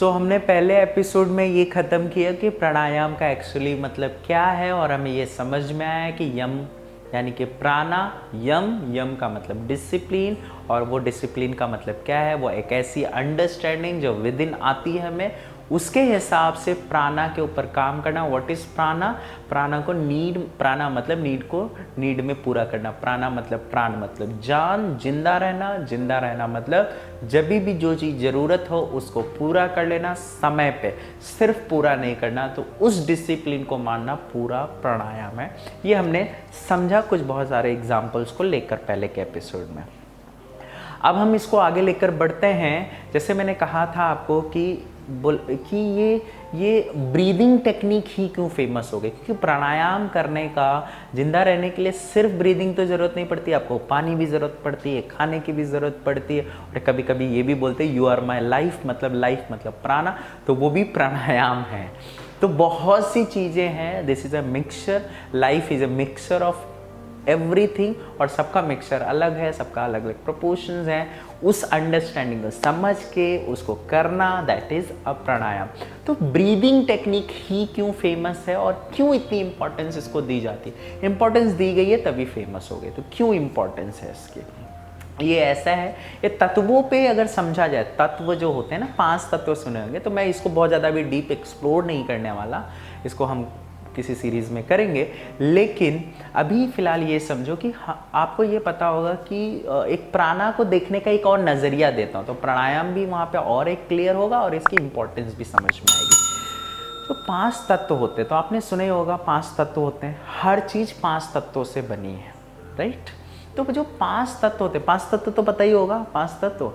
तो हमने पहले एपिसोड में ये ख़त्म किया कि प्राणायाम का एक्चुअली मतलब क्या है और हमें ये समझ में आया कि यम यानी कि प्राणा यम का मतलब डिसिप्लिन और वो डिसिप्लिन का मतलब क्या है, वो एक ऐसी अंडरस्टैंडिंग जो विद इन आती है हमें, उसके हिसाब से प्राणा के ऊपर काम करना। व्हाट इज प्राणा? प्राणा को नीड, प्राणा मतलब नीड को नीड में पूरा करना। प्राणा मतलब प्राण मतलब जान, जिंदा रहना मतलब जब भी जो चीज़ ज़रूरत हो उसको पूरा कर लेना समय पे, सिर्फ पूरा नहीं करना। तो उस डिसिप्लिन को मानना पूरा प्राणायाम है। ये हमने समझा कुछ बहुत सारे एग्जाम्पल्स को लेकर पहले के एपिसोड में। अब हम इसको आगे लेकर बढ़ते हैं। जैसे मैंने कहा था आपको कि ये ब्रीदिंग टेक्निक ही क्यों फेमस हो गई, क्योंकि प्राणायाम करने का, जिंदा रहने के लिए सिर्फ ब्रीदिंग तो ज़रूरत नहीं पड़ती, आपको पानी भी ज़रूरत पड़ती है, खाने की भी ज़रूरत पड़ती है। और कभी कभी ये भी बोलते हैं यू आर माई लाइफ मतलब प्राणा, तो वो भी प्राणायाम है। तो बहुत सी चीज़ें हैं। This is a mixture, life is a mixture of everything, और सबका मिक्सचर अलग है, सबका अलग अलग प्रोपोर्शंस हैं। उस अंडरस्टैंडिंग को समझ के उसको करना, दैट इज अ प्राणायाम। तो ब्रीदिंग टेक्निक ही क्यों फेमस है और क्यों इतनी इंपॉर्टेंस इसको दी जाती है? इंपॉर्टेंस दी गई है तभी फेमस हो गई, तो क्यों इंपॉर्टेंस है इसकी? ये ऐसा है, ये तत्वों पे अगर समझा जाए, तत्व जो होते हैं ना, 5 तत्व सुने होंगे, तो मैं इसको बहुत ज़्यादा भी डीप एक्सप्लोर नहीं करने वाला, इसको हम किसी सीरीज़ में करेंगे। लेकिन अभी फ़िलहाल ये समझो कि आपको ये पता होगा कि एक प्राणा को देखने का एक और नज़रिया देता हूँ, तो प्राणायाम भी वहाँ पे और एक क्लियर होगा और इसकी इम्पोर्टेंस भी समझ में आएगी। तो 5 तत्व होते हैं, तो आपने सुने होगा 5 तत्व होते हैं, हर चीज़ 5 तत्वों से बनी है, राइट? तो जो 5 तत्व होते हैं, 5 तत्व तो पता ही होगा, 5 तत्व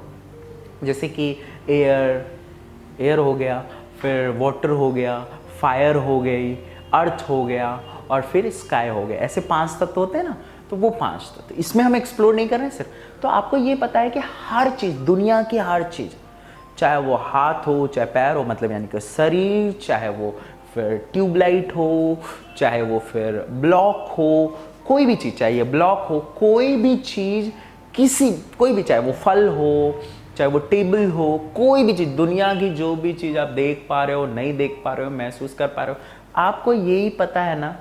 जैसे कि एयर हो गया, फिर वाटर हो गया, फायर हो गई, अर्थ हो गया और फिर स्काई हो गया। ऐसे 5 तत्व होते हैं ना, तो वो 5 तत्व इसमें हम एक्सप्लोर नहीं कर रहे हैं सिर्फ। तो आपको ये पता है कि हर चीज़, दुनिया की हर चीज़, चाहे वो हाथ हो चाहे पैर हो, मतलब यानी कि शरीर, चाहे वो फिर ट्यूबलाइट हो, चाहे वो फिर ब्लॉक हो, कोई भी चीज़, चाहे ये ब्लॉक हो, कोई भी चीज़, कोई भी, चाहे वो फल हो, चाहे वो टेबल हो, कोई भी चीज़, दुनिया की जो भी चीज़ आप देख पा रहे हो, नहीं देख पा रहे हो, महसूस कर पा रहे हो, आपको यही पता है ना,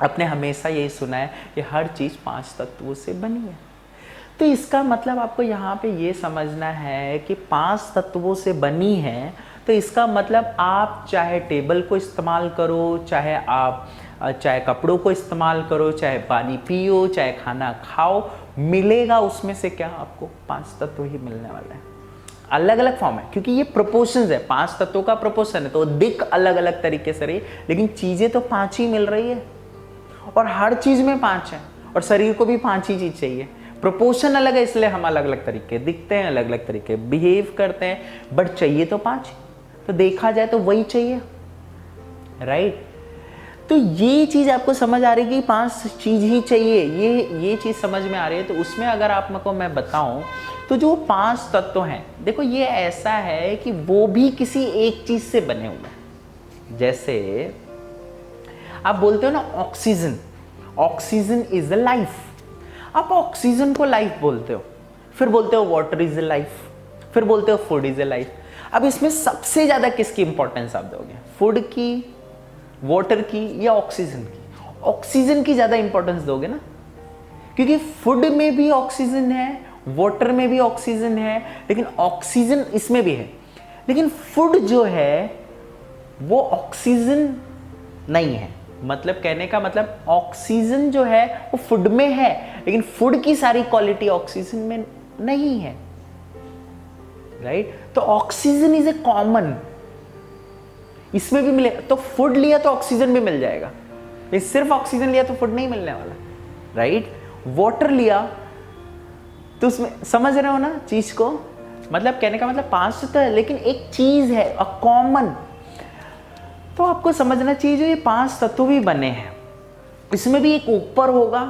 आपने हमेशा यही सुना है कि हर चीज़ 5 तत्वों से बनी है। तो इसका मतलब आपको यहाँ पे ये समझना है कि 5 तत्वों से बनी है, तो इसका मतलब आप चाहे टेबल को इस्तेमाल करो, चाहे कपड़ों को इस्तेमाल करो, चाहे पानी पियो, चाहे खाना खाओ, मिलेगा उसमें से क्या? आपको 5 तत्व ही मिलने वाला है। अलग अलग फॉर्म है, क्योंकि ये प्रोपोर्शंस है, 5 तत्वों का प्रोपोर्शन है, तो दिख अलग अलग तरीके से रही, लेकिन चीजें तो 5 ही मिल रही है, और हर चीज में 5 है, और शरीर को भी 5 ही चीज चाहिए। प्रोपोर्शन अलग है, इसलिए हम अलग अलग तरीके दिखते हैं, अलग अलग तरीके बिहेव करते हैं, बट चाहिए तो 5। तो देखा जाए तो वही चाहिए, राइट? तो ये चीज आपको समझ आ रही है कि 5 चीज ही चाहिए, ये चीज समझ में आ रही है। तो उसमें अगर आपको मैं बताऊं, तो जो 5 तत्व हैं, देखो ये ऐसा है कि वो भी किसी एक चीज से बने हुए हैं। जैसे आप बोलते हो ना oxygen, oxygen is the life, आप ऑक्सीजन को लाइफ बोलते हो, फिर बोलते हो वाटर इज द लाइफ, फिर बोलते हो फूड इज द लाइफ। अब इसमें सबसे ज्यादा किसकी इंपॉर्टेंस आप दोगे? फूड की, वाटर की, या ऑक्सीजन की? ऑक्सीजन की ज्यादा इंपॉर्टेंस दोगे ना, क्योंकि फूड में भी ऑक्सीजन है, वाटर में भी ऑक्सीजन है, लेकिन ऑक्सीजन इसमें भी है, लेकिन फूड जो है वो ऑक्सीजन नहीं है। मतलब कहने का मतलब ऑक्सीजन जो है वो फूड में है, लेकिन फूड की सारी क्वालिटी ऑक्सीजन में नहीं है, राइट? तो ऑक्सीजन इज ए कॉमन, इसमें भी मिले, तो फूड लिया तो ऑक्सीजन भी मिल जाएगा, लेकिन सिर्फ ऑक्सीजन लिया तो फूड नहीं मिलने वाला, राइट? वाटर लिया तो उसमें, समझ रहे हो ना चीज को? मतलब कहने का मतलब 5 तो है, लेकिन एक चीज है अ कॉमन। तो आपको समझना चाहिए जो ये 5 तत्व भी बने हैं, इसमें भी एक ऊपर होगा।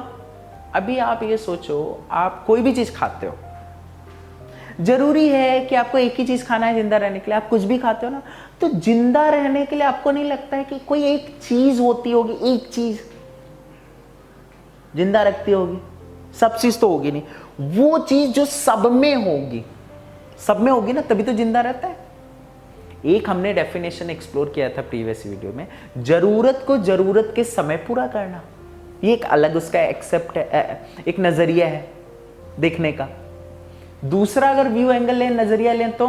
अभी आप ये सोचो, आप कोई भी चीज खाते हो, जरूरी है कि आपको एक ही चीज खाना है जिंदा रहने के लिए? आप कुछ भी खाते हो ना, तो जिंदा रहने के लिए आपको नहीं लगता है कि कोई एक चीज होती होगी, एक चीज जिंदा रखती होगी? सब चीज तो होगी नहीं, वो चीज जो सब में होगी ना, तभी तो जिंदा रहता है। एक हमने डेफिनेशन एक्सप्लोर किया था प्रीवियस वीडियो में, जरूरत को जरूरत के समय पूरा करना, ये एक अलग उसका एक्सेप्ट है, एक नजरिया है देखने का। दूसरा अगर व्यू एंगल लें, नजरिया लें, तो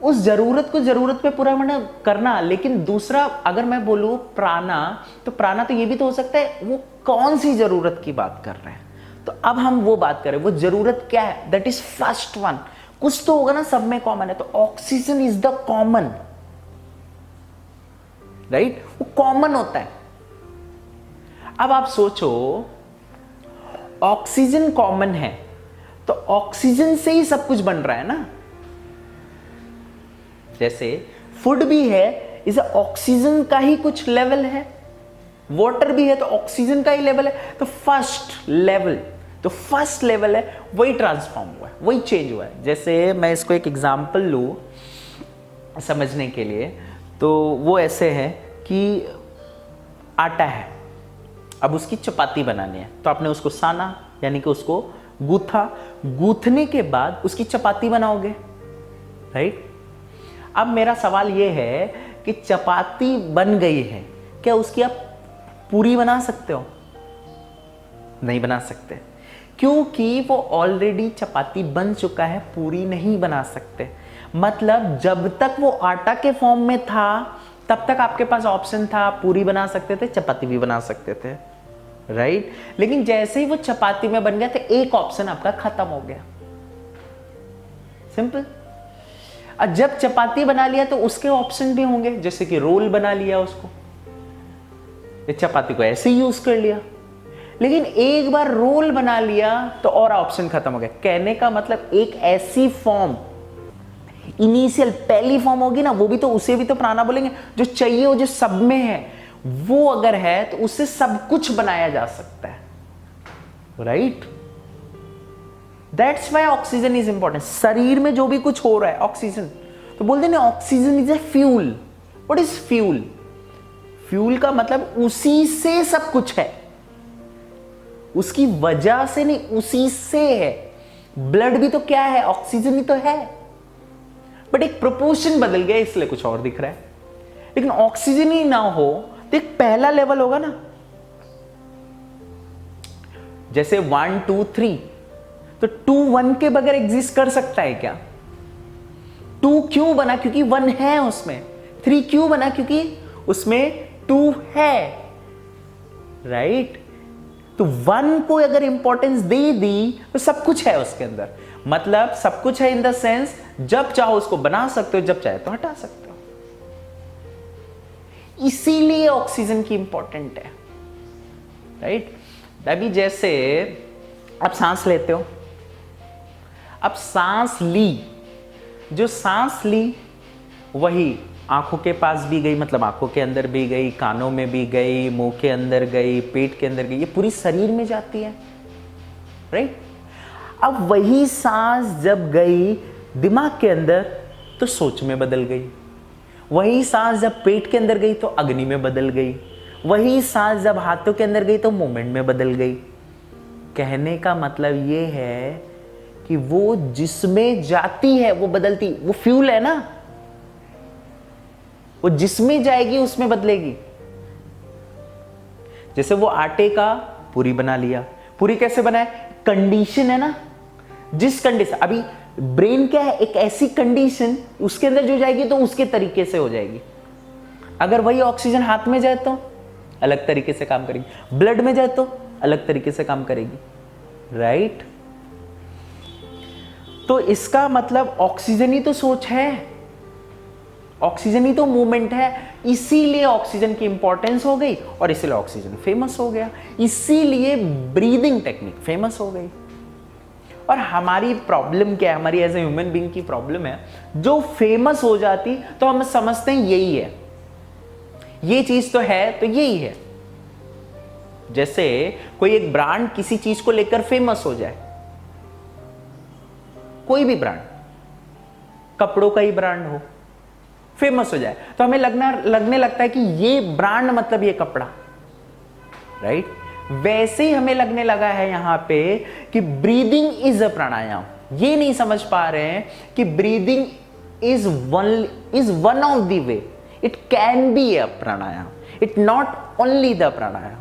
उस जरूरत को जरूरत पे पूरा करना। लेकिन दूसरा अगर मैं बोलूं प्राणा, तो प्राणा तो ये भी तो हो सकता है वो कौन सी जरूरत की बात कर रहे हैं। तो अब हम वो बात करें, वो जरूरत क्या है, दैट इज फर्स्ट वन। कुछ तो होगा ना, सब में कॉमन है, तो oxygen is the common, right, वो कॉमन होता है। अब आप सोचो ऑक्सीजन कॉमन है तो ऑक्सीजन से ही सब कुछ बन रहा है ना। जैसे फूड भी है, इसे ऑक्सीजन का ही कुछ लेवल है, वाटर भी है तो ऑक्सीजन का ही लेवल है। तो फर्स्ट लेवल है, वही ट्रांसफॉर्म हुआ है, वही चेंज हुआ है। जैसे मैं इसको एक एग्जांपल लूं समझने के लिए, तो वो ऐसे है कि आटा है, अब उसकी चपाती बनानी है, तो आपने उसको साना यानी कि उसको गूथा, गूथने के बाद उसकी चपाती बनाओगे, राइट। अब मेरा सवाल ये है कि चपाती बन गई है, क्या उसकी आप पूरी बना सकते हो? नहीं बना सकते, क्योंकि वो ऑलरेडी चपाती बन चुका है, पूरी नहीं बना सकते। मतलब जब तक वो आटा के फॉर्म में था तब तक आपके पास ऑप्शन था, पूरी बना सकते थे, चपाती भी बना सकते थे, राइट। लेकिन जैसे ही वो चपाती में बन गया तो एक ऑप्शन आपका खत्म हो गया, सिंपल। और जब चपाती बना लिया तो उसके ऑप्शन भी होंगे, जैसे कि रोल बना लिया, उसको चपाती को ऐसे ही यूज कर लिया। लेकिन एक बार रोल बना लिया तो और ऑप्शन खत्म हो गया। कहने का मतलब एक ऐसी फॉर्म, इनिशियल पहली फॉर्म होगी ना, वो भी तो, उसे भी तो प्राणा बोलेंगे, जो चाहिए वो जो सब में है, वो अगर है तो उससे सब कुछ बनाया जा सकता है, right. That's why oxygen is important. शरीर में जो भी कुछ हो रहा है ऑक्सीजन, तो बोलते ना oxygen is a fuel. What is fuel? Fuel का मतलब उसी से सब कुछ है, उसकी वजह से नहीं, उसी से है। ब्लड भी तो क्या है, ऑक्सीजन ही तो है, बट एक प्रोपोर्शन बदल गया इसलिए कुछ और दिख रहा है। लेकिन ऑक्सीजन ही ना हो तो एक पहला लेवल होगा ना, जैसे 1 2 3, तो 2 1 के बगैर एग्जिस्ट कर सकता है क्या? 2 क्यों बना? क्योंकि 1 है उसमें। 3 क्यों बना? क्योंकि उसमें 2 है, राइट। तो 1 को अगर इंपॉर्टेंस दे दी तो सब कुछ है उसके अंदर। मतलब सब कुछ है इन द सेंस, जब चाहो उसको बना सकते हो, जब चाहे तो हटा सकते हो। इसीलिए ऑक्सीजन की इंपॉर्टेंट है, राइट। अभी जैसे आप सांस लेते हो, अब सांस ली, जो सांस ली वही आंखों के पास भी गई, मतलब आंखों के अंदर भी गई, कानों में भी गई, मुंह के अंदर गई, पेट के अंदर गई, ये पूरी शरीर में जाती है, राइट। अब वही सांस जब गई दिमाग के अंदर तो सोच में बदल गई, वही सांस जब पेट के अंदर गई तो अग्नि में बदल गई, वही सांस जब हाथों के अंदर गई तो मूवमेंट में बदल गई। कहने का मतलब ये है कि वो जिसमें जाती है वो बदलती, वो फ्यूल है ना, वो जिसमें जाएगी उसमें बदलेगी। जैसे वो आटे का पूरी बना लिया, पूरी कैसे बनाए? कंडीशन है ना, जिस कंडीशन, अभी ब्रेन क्या है, एक ऐसी कंडीशन, उसके अंदर जो जाएगी तो उसके तरीके से हो जाएगी। अगर वही ऑक्सीजन हाथ में जाए तो अलग तरीके से काम करेगी, ब्लड में जाए तो अलग तरीके से काम करेगी, राइट। तो इसका मतलब ऑक्सीजन ही तो सोच है, ऑक्सीजन ही तो मूवमेंट है, इसीलिए ऑक्सीजन की इंपॉर्टेंस हो गई और इसीलिए ऑक्सीजन फेमस हो गया, इसीलिए ब्रीदिंग टेक्निक फेमस हो गई। और हमारी प्रॉब्लम क्या है, हमारी एज ए ह्यूमन बीइंग की प्रॉब्लम है, जो फेमस हो जाती तो हम समझते हैं यही है, ये चीज तो है तो यही है। जैसे कोई एक ब्रांड किसी चीज को लेकर फेमस हो जाए, कोई भी ब्रांड, कपड़ों का ही ब्रांड हो, फेमस हो जाए तो हमें लगने लगता है कि ये ब्रांड मतलब ये कपड़ा, राइट। वैसे ही हमें लगने लगा है यहां पे कि ब्रीदिंग इज अ प्राणायाम। ये नहीं समझ पा रहे हैं कि breathing is one of the way. It can be a pranayam. It not only the pranayam,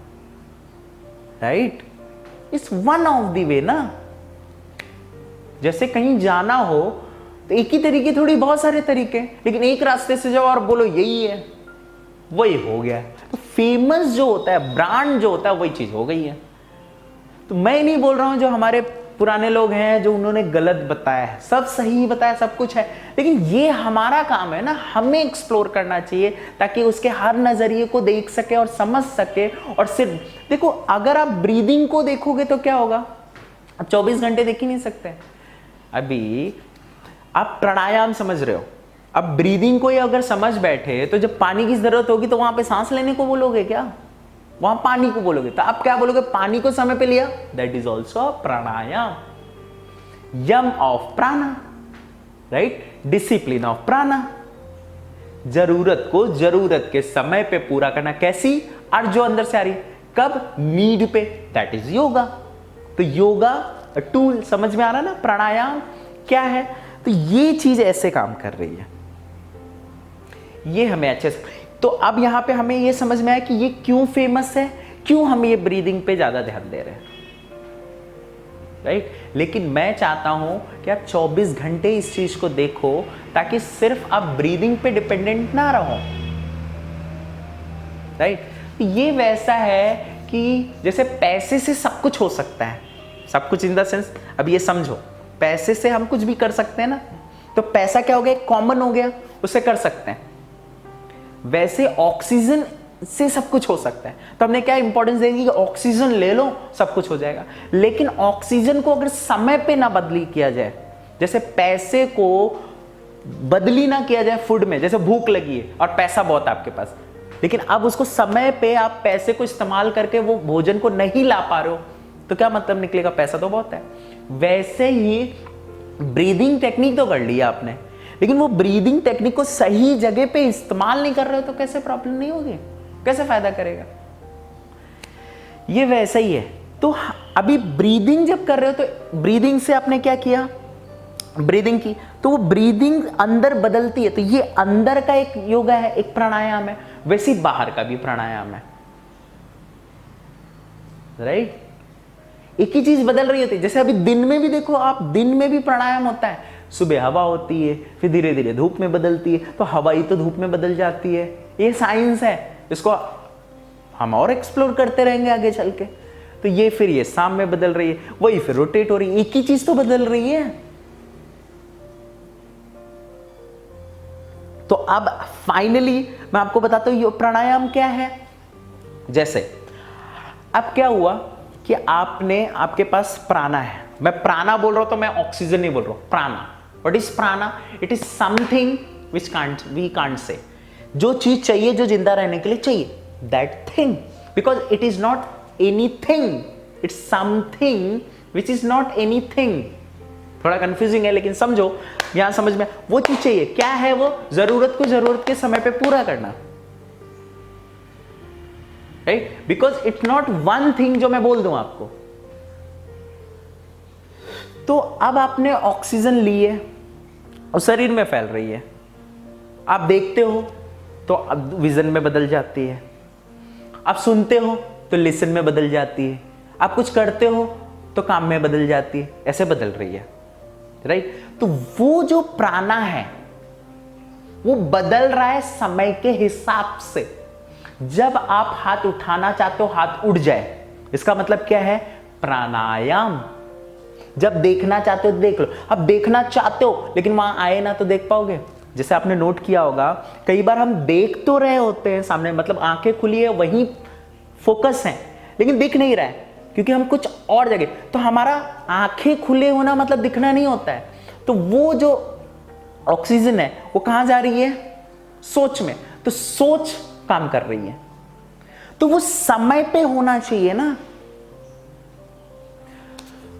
right? It's one of the way ना. जैसे कहीं जाना हो तो एक ही तरीके थोड़ी, बहुत सारे तरीके, लेकिन एक रास्ते से जाओ और बोलो यही है, वही हो गया। तो फेमस जो होता है, ब्रांड जो होता है, वही चीज हो गई है। तो मैं नहीं बोल रहा हूं जो हमारे पुराने लोग हैं जो उन्होंने गलत बताया है, सब सही बताया, सब कुछ है, लेकिन ये हमारा काम है ना, हमें एक्सप्लोर करना चाहिए ताकि उसके हर नजरिए को देख सके और समझ सके। और सिर्फ देखो, अगर आप ब्रीदिंग को देखोगे तो क्या होगा, आप 24 घंटे देख ही नहीं सकते। अभी आप प्राणायाम समझ रहे हो, अब ब्रीदिंग को ही अगर समझ बैठे तो जब पानी की जरूरत होगी तो वहां पे सांस लेने को बोलोगे क्या, वहां पानी को बोलोगे, तो आप क्या बोलोगे, पानी को समय पे लिया, that is also pranayama. Yama of prana, right, discipline of prana, जरूरत को जरूरत के समय पे पूरा करना, कैसी, और जो अंदर से आ रही, कब, नीड पे, दैट इज योगा। तो योगा टूल, समझ में आ रहा ना, प्राणायाम क्या है। तो ये चीज ऐसे काम कर रही है, ये हमें अच्छे से। तो अब यहां पे हमें ये समझ में आया कि ये क्यों फेमस है, क्यों हम ये ब्रीदिंग पे ज्यादा ध्यान दे रहे हैं, राइट। लेकिन मैं चाहता हूं कि आप 24 घंटे इस चीज को देखो ताकि सिर्फ आप ब्रीदिंग पे डिपेंडेंट ना रहो, राइट। ये वैसा है कि जैसे पैसे से सब कुछ हो सकता है, सब कुछ इन द सेंस, अब ये समझो, पैसे से हम कुछ भी कर सकते हैं ना, तो पैसा क्या हो गया, कॉमन हो गया, उससे कर सकते हैं। वैसे ऑक्सीजन से सब कुछ हो सकता है, तो हमने क्या इंपॉर्टेंस देंगे कि ऑक्सीजन ले लो सब कुछ हो जाएगा। लेकिन ऑक्सीजन को अगर समय पे ना बदली किया जाए, जैसे पैसे को बदली ना किया जाए फूड में, जैसे भूख लगी है और पैसा बहुत आपके पास, लेकिन अब उसको समय पे आप पैसे को इस्तेमाल करके वो भोजन को नहीं ला पा रहे हो, तो क्या मतलब निकलेगा, पैसा तो बहुत है। वैसे ही ब्रीदिंग टेक्निक तो कर लिया आपने, लेकिन वो ब्रीदिंग टेक्निक को सही जगह पे इस्तेमाल नहीं कर रहे हो तो कैसे प्रॉब्लम नहीं होगी, कैसे फायदा करेगा। ये वैसा ही है। तो अभी ब्रीदिंग जब कर रहे हो तो ब्रीदिंग से आपने क्या किया, ब्रीदिंग की, तो वो ब्रीदिंग अंदर बदलती है, तो ये अंदर का एक योगा है, एक प्राणायाम है, वैसे ही बाहर का भी प्राणायाम है, राइट। एक ही चीज बदल रही होती है। जैसे अभी दिन में भी देखो आप, दिन में भी प्राणायाम होता है, सुबह हवा होती है, फिर धीरे धीरे धूप में बदलती है, तो हवा ही तो धूप में बदल जाती है। ये साइंस है, इसको हम और एक्सप्लोर करते रहेंगे आगे चल के। तो ये फिर ये शाम में बदल रही है, वही फिर रोटेट हो रही है, एक ही चीज तो बदल रही है। तो अब फाइनली मैं आपको बताता हूं ये प्राणायाम क्या है। जैसे अब क्या हुआ कि आपके पास प्राणा है, मैं प्राणा बोल रहा हूं तो मैं ऑक्सीजन नहीं बोल रहा हूं, prana. What is prana, it is something which we can't say, जो चीज चाहिए जो जिंदा रहने के लिए चाहिए, that thing, because it is not anything, it's something which is not anything. थोड़ा कंफ्यूजिंग है लेकिन समझो, यहां समझ में, वो चीज चाहिए, क्या है वो, जरूरत को जरूरत के समय पे पूरा करना, right, because it's not one thing जो मैं बोल दूं आपको। तो अब आपने ऑक्सीजन ली है और शरीर में फैल रही है, आप देखते हो तो अब विजन में बदल जाती है, आप सुनते हो तो लिसन में बदल जाती है, आप कुछ करते हो तो काम में बदल जाती है, ऐसे बदल रही है, राइट। तो वो जो प्राणा है वो बदल रहा है समय के हिसाब से। जब आप हाथ उठाना चाहते हो हाथ उठ जाए, इसका मतलब क्या है, प्राणायाम। जब देखना चाहते हो देख लो, अब देखना चाहते हो लेकिन वहां आए ना तो देख पाओगे। जैसे आपने नोट किया होगा, कई बार हम देख तो रहे होते हैं सामने, मतलब आंखें खुली है, वहीं फोकस है, लेकिन दिख नहीं रहा है क्योंकि हम कुछ और जगह। तो हमारा आंखें खुले होना मतलब दिखना नहीं होता है। तो वो जो ऑक्सीजन है वो कहां जा रही है, सोच में, तो सोच काम कर रही है, तो वो समय पे होना चाहिए ना।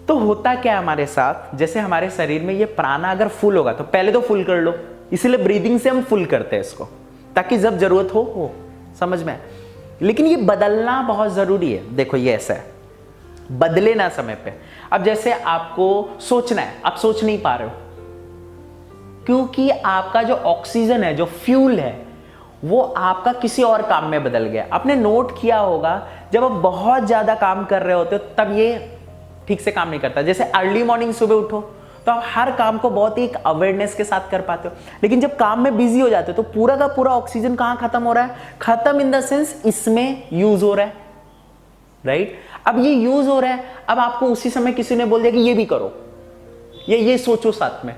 तो होता क्या है हमारे साथ, जैसे हमारे शरीर में ये प्राणा अगर फुल होगा तो पहले तो फुल कर लो, इसीलिए ब्रीदिंग से हम फुल करते हैं इसको, ताकि जब जरूरत हो समझ में। लेकिन ये बदलना बहुत जरूरी है। देखो ये ऐसा है, बदले ना समय पे। अब जैसे आपको सोचना है, आप सोच नहीं पा रहे हो, क्योंकि आपका जो ऑक्सीजन है, जो फ्यूल है, वो आपका किसी और काम में बदल गया। आपने नोट किया होगा जब आप बहुत ज्यादा काम कर रहे होते हो तब ये ठीक से काम नहीं करता। जैसे अर्ली मॉर्निंग सुबह उठो तो आप हर काम को बहुत ही एक अवेयरनेस के साथ कर पाते हो, लेकिन जब काम में बिजी हो जाते हो तो पूरा का पूरा ऑक्सीजन कहां खत्म हो रहा है? खत्म इन द सेंस इसमें यूज हो रहा है, राइट? अब ये यूज हो रहा है, अब आपको उसी समय किसी ने बोल दिया कि ये भी करो, ये सोचो साथ में,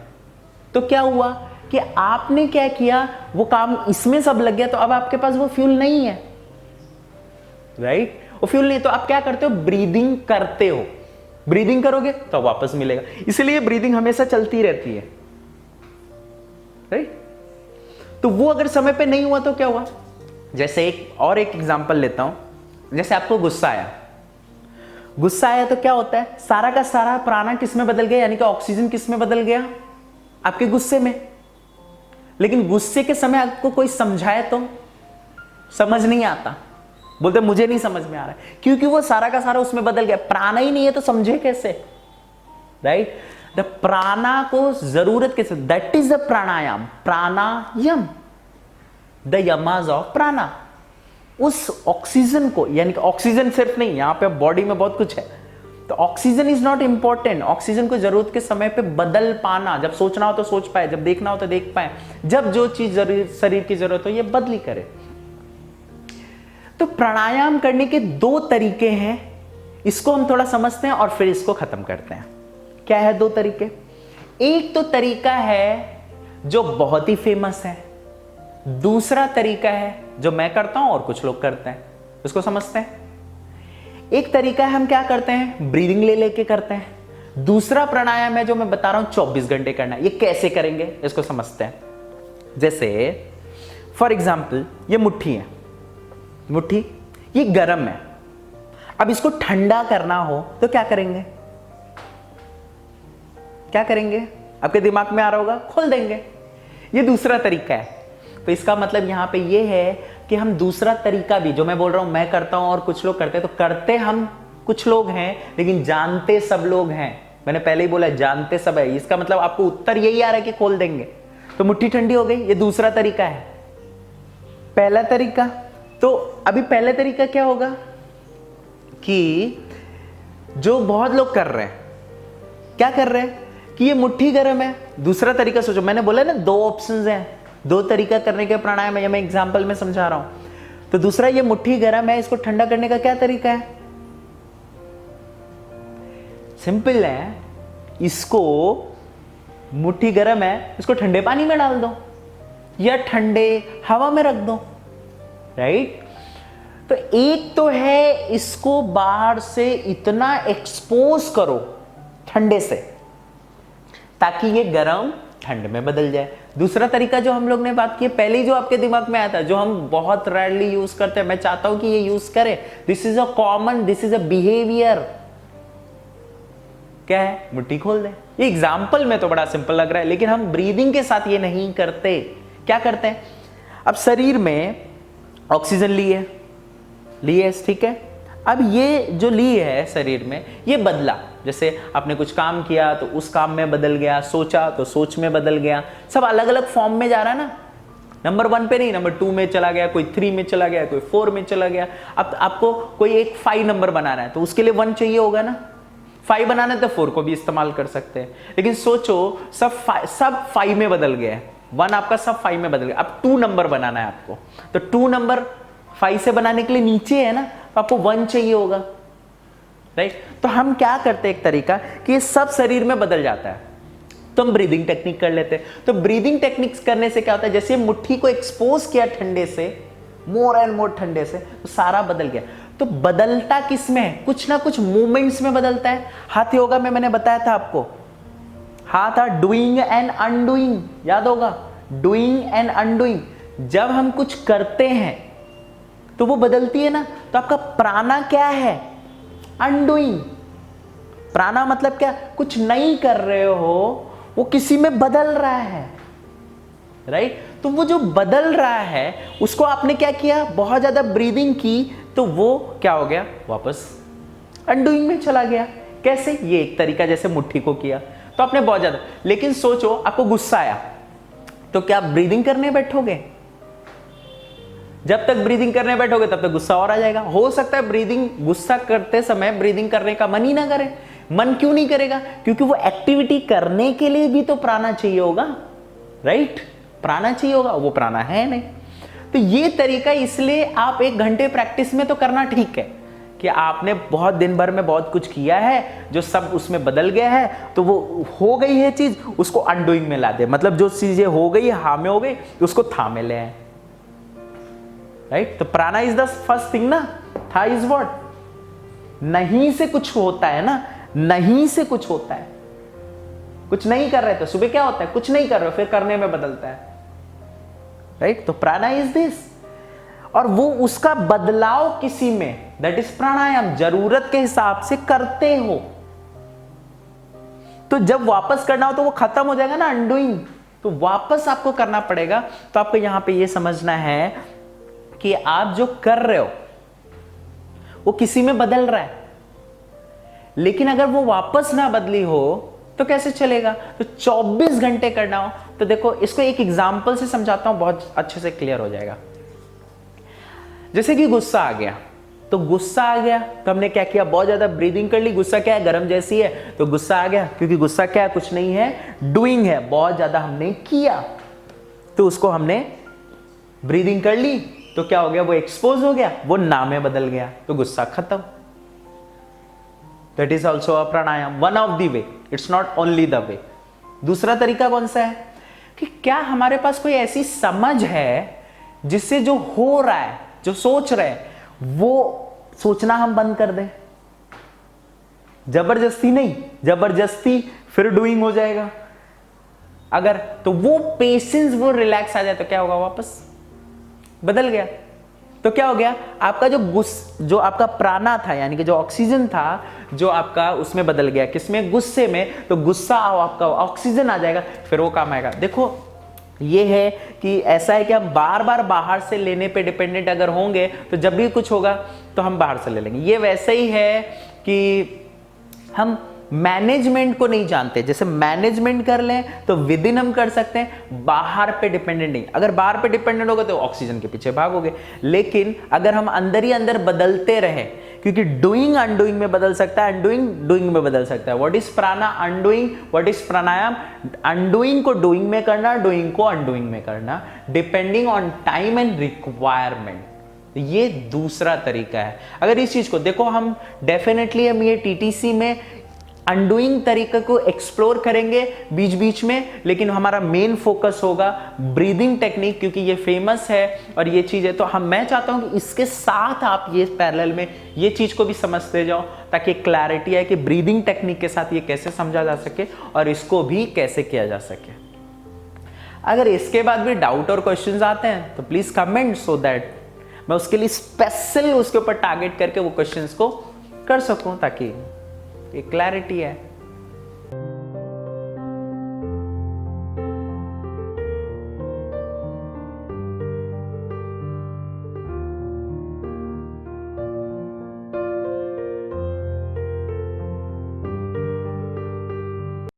तो क्या हुआ कि आपने क्या किया, वो काम इसमें सब लग गया, तो अब आपके पास वो फ्यूल नहीं है, राइट? वो फ्यूल नहीं, तो आप क्या करते हो? ब्रीदिंग करते हो। ब्रीदिंग करोगे तो वापस मिलेगा, इसलिए ब्रीदिंग हमेशा चलती रहती है, राइट? तो वो अगर समय पे नहीं हुआ तो क्या हुआ? जैसे एक एग्जांपल लेता हूं। जैसे आपको गुस्सा आया तो क्या होता है? सारा का सारा प्राणा किस में बदल गया, यानी कि ऑक्सीजन किस में बदल गया? आपके गुस्से में। लेकिन गुस्से के समय आपको कोई समझाए तो समझ नहीं आता, बोलते मुझे नहीं समझ में आ रहा है, क्योंकि वो सारा का सारा उसमें बदल गया। प्राणा ही नहीं है तो समझे कैसे, राइट? द प्राणा को जरूरत कैसे, that is the pranayama, pranayama, the yamas of prana. उस ऑक्सीजन को, यानी कि ऑक्सीजन सिर्फ नहीं, यहां पे बॉडी में बहुत कुछ है, तो oxygen is not important. Oxygen को जरूरत के समय पे बदल पाना, जब सोचना हो तो सोच पाए, जब देखना हो तो देख पाए, जब जो चीज शरीर की जरूरत हो ये बदली करे। तो प्राणायाम करने के दो तरीके हैं, इसको हम थोड़ा समझते हैं और फिर इसको खत्म करते हैं। क्या है दो तरीके? एक तो तरीका है जो बहुत ही फेमस है, दूसरा तरीका है जो मैं करता हूं और कुछ लोग करते हैं, इसको समझते हैं। एक तरीका है हम क्या करते हैं, ब्रीदिंग ले लेके करते हैं। दूसरा प्राणायाम है जो मैं बता रहा हूं 24 घंटे करना है। ये कैसे करेंगे इसको समझते हैं। जैसे फॉर एग्जाम्पल ये मुट्ठी है, मुट्ठी ये गर्म है, अब इसको ठंडा करना हो तो क्या करेंगे? क्या करेंगे? आपके दिमाग में आ रहा होगा, खोल देंगे। ये दूसरा तरीका है। तो इसका मतलब यहां पे ये है कि हम दूसरा तरीका भी, जो मैं बोल रहा हूं मैं करता हूं और कुछ लोग करते हैं, तो करते हम कुछ लोग हैं लेकिन जानते सब लोग हैं। मैंने पहले ही बोला जानते सब है, इसका मतलब आपको उत्तर यही आ रहा है कि खोल देंगे। तो मुट्ठी ठंडी हो गई, ये दूसरा तरीका है। पहला तरीका, तो अभी पहला तरीका क्या होगा कि जो बहुत लोग कर रहे हैं, क्या कर रहे हैं कि ये मुट्ठी गर्म है। दूसरा तरीका सोचो, मैंने बोला ना दो ऑप्शंस हैं, दो तरीका करने के प्राणायाम है, मैं एग्जांपल में समझा रहा हूं। तो दूसरा ये मुट्ठी गर्म है, इसको ठंडा करने का क्या तरीका है? सिंपल है, इसको मुट्ठी गर्म है, इसको ठंडे पानी में डाल दो या ठंडे हवा में रख दो, राइट? तो एक तो है इसको बाहर से इतना एक्सपोज करो ठंडे से ताकि ये गर्म ठंड में बदल जाए। दूसरा तरीका जो हम लोग ने बात की पहले ही, जो आपके दिमाग में आया था, जो हम बहुत रेयरली यूज करते हैं, मैं चाहता हूं कि ये यूज करें। This is a common, this is a behaviour. क्या है? मुट्ठी खोल दे। ये एग्जाम्पल में तो बड़ा सिंपल लग रहा है, लेकिन हम ब्रीदिंग के साथ ये नहीं करते। क्या करते हैं? अब शरीर में ऑक्सीजन ली है, ठीक है। अब ये जो ली है शरीर में, ये बदला। जैसे आपने कुछ काम किया तो उस काम में बदल गया, सोचा तो सोच में बदल गया, सब अलग अलग फॉर्म में जा रहा है ना। नंबर 1 पे नहीं, नंबर 2 में चला गया, कोई 3 में चला गया, कोई 4 में चला गया। अब आपको कोई एक 5 नंबर बनाना है तो उसके लिए 1 चाहिए होगा ना। 5 बनाना है तो 4 को भी इस्तेमाल कर सकते हैं। लेकिन सोचो सब 5 में बदल गया है, 1 आपका सब 5 में बदल गया। अब 2 नंबर बनाना है आपको, तो 2 नंबर 5 से बनाने के लिए नीचे है ना, तो आपको 1 चाहिए होगा, राइट? तो हम क्या करते हैं, एक तरीका कि ये सब शरीर में बदल जाता है, तो हम ब्रीदिंग टेक्निक कर लेते हैं। तो ब्रीदिंग टेक्निक्स करने से क्या होता है, जैसे मुट्ठी को एक्सपोज किया ठंडे से, मोर एंड मोर ठंडे से, तो सारा बदल गया। तो बदलता किस में है? कुछ ना कुछ मूवमेंट्स में बदलता है। हाथ योगा में मैंने बताया था आपको, हाथ था डूइंग एंड अनडूइंग, याद होगा, डूइंग एंड अनडूइंग। जब हम कुछ करते हैं तो वो बदलती है ना। तो आपका प्राणा क्या है? अनडूइंग। प्राणा मतलब क्या? कुछ नहीं कर रहे हो, वो किसी में बदल रहा है, राइट? तो वो जो बदल रहा है उसको आपने क्या किया, बहुत ज्यादा ब्रीदिंग की, तो वो क्या हो गया, वापस अनडूइंग में चला गया। कैसे? ये एक तरीका, जैसे मुट्ठी को किया तो आपने बहुत ज्यादा। लेकिन सोचो आपको गुस्सा आया, तो क्या आप ब्रीदिंग करने बैठोगे? जब तक ब्रीदिंग करने बैठोगे तब तक गुस्सा और आ जाएगा। हो सकता है ब्रीदिंग, गुस्सा करते समय ब्रीदिंग करने का मन ही ना करे। मन क्यों नहीं करेगा? क्योंकि वो एक्टिविटी करने के लिए भी तो प्राणा चाहिए होगा, राइट? प्राणा चाहिए होगा, वो प्राणा है नहीं। तो ये तरीका, इसलिए आप 1 घंटे प्रैक्टिस में तो करना ठीक है कि आपने बहुत दिन भर में बहुत कुछ किया है, जो सब उसमें बदल गया है, तो वो हो गई है चीज, उसको अनडूइंग में ला दे। मतलब जो चीजें हो गई, हा में हो गई, उसको था में ले आए, राइट? तो प्राणा इज द फर्स्ट थिंग ना, था इज व्हाट? नहीं से कुछ होता है ना, नहीं से कुछ होता है। कुछ नहीं कर रहे तो सुबह क्या होता है? कुछ नहीं कर रहे, फिर करने में बदलता है, राइट? तो प्राणा इज दिस, और वो उसका बदलाव किसी में, दैट इज प्राणायाम। जरूरत के हिसाब से करते हो, तो जब वापस करना हो तो वो खत्म हो जाएगा ना, अनडूइंग, तो वापस आपको करना पड़ेगा। तो आपको यहां पे ये समझना है कि आप जो कर रहे हो वो किसी में बदल रहा है, लेकिन अगर वो वापस ना बदली हो तो कैसे चलेगा? तो 24 घंटे करना हो तो देखो, इसको एक एग्जांपल से समझाता हूं, बहुत अच्छे से क्लियर हो जाएगा। जैसे कि गुस्सा आ गया, तो गुस्सा आ गया तो हमने क्या किया? बहुत ज्यादा ब्रीदिंग कर ली। गुस्सा क्या है? गर्म जैसी है, तो गुस्सा आ गया, क्योंकि गुस्सा क्या है? कुछ नहीं है, डूइंग है। बहुत ज्यादा हमने किया तो उसको हमने ब्रीदिंग कर ली, तो क्या हो गया? वो एक्सपोज हो गया, वो ना में बदल गया, तो गुस्सा खत्म। That is also a pranayama, one of the way, it's not only the way. दूसरा तरीका कौन सा है? कि क्या हमारे पास कोई ऐसी समझ है जिससे जो हो रहा है, जो सोच रहे हैं, वो सोचना हम बंद कर दें? जबरदस्ती नहीं, जबरदस्ती फिर डूइंग हो जाएगा। अगर तो वो पेशेंस, वो रिलैक्स आ जाए तो क्या होगा? वापस बदल गया। तो क्या हो गया? आपका जो आपका प्राणा था, यानी कि जो ऑक्सीजन था, जो आपका उसमें बदल गया, किसमें? गुस्से में। तो गुस्सा आपका ऑक्सीजन आ जाएगा, फिर वो काम आएगा। देखो, ये है कि ऐसा है कि हम बार बार बाहर से लेने पे डिपेंडेंट अगर होंगे तो जब भी कुछ होगा तो हम बाहर से ले लेंगे। ये वैसे ही है कि हम मैनेजमेंट को नहीं जानते। जैसे मैनेजमेंट कर लें तो विद इन हम कर सकते हैं, बाहर पे डिपेंडेंट नहीं। अगर बाहर पे डिपेंडेंट होगा तो ऑक्सीजन के पीछे भागोगे, लेकिन अगर हम अंदर ही अंदर बदलते रहे, क्योंकि डूइंग अनडूइंग में बदल सकता है, अनडूइंग डूइंग में बदल सकता है। व्हाट इज प्राणा? Undoing. What is pranayama? Undoing को डूइंग में करना, डूइंग को अनडूइंग में करना, depending on time and requirement. ये दूसरा तरीका है। अगर इस चीज को देखो, हम डेफिनेटली हम ये टीटीसी में अनडूइंग तरीके को एक्सप्लोर करेंगे बीच बीच में, लेकिन हमारा मेन फोकस होगा ब्रीदिंग टेक्निक, क्योंकि ये फेमस है और ये चीज है। तो मैं चाहता हूं कि इसके साथ आप ये पैरेलल में ये चीज को भी समझते जाओ, ताकि क्लैरिटी आए कि ब्रीदिंग टेक्निक के साथ ये कैसे समझा जा सके और इसको भी कैसे किया जा सके। अगर इसके बाद भी डाउट और क्वेश्चंस आते हैं तो प्लीज कमेंट, सो दैट मैं उसके लिए स्पेशल उसके ऊपर टारगेट करके वो क्वेश्चंस को कर सकूं, ताकि ये क्लैरिटी है।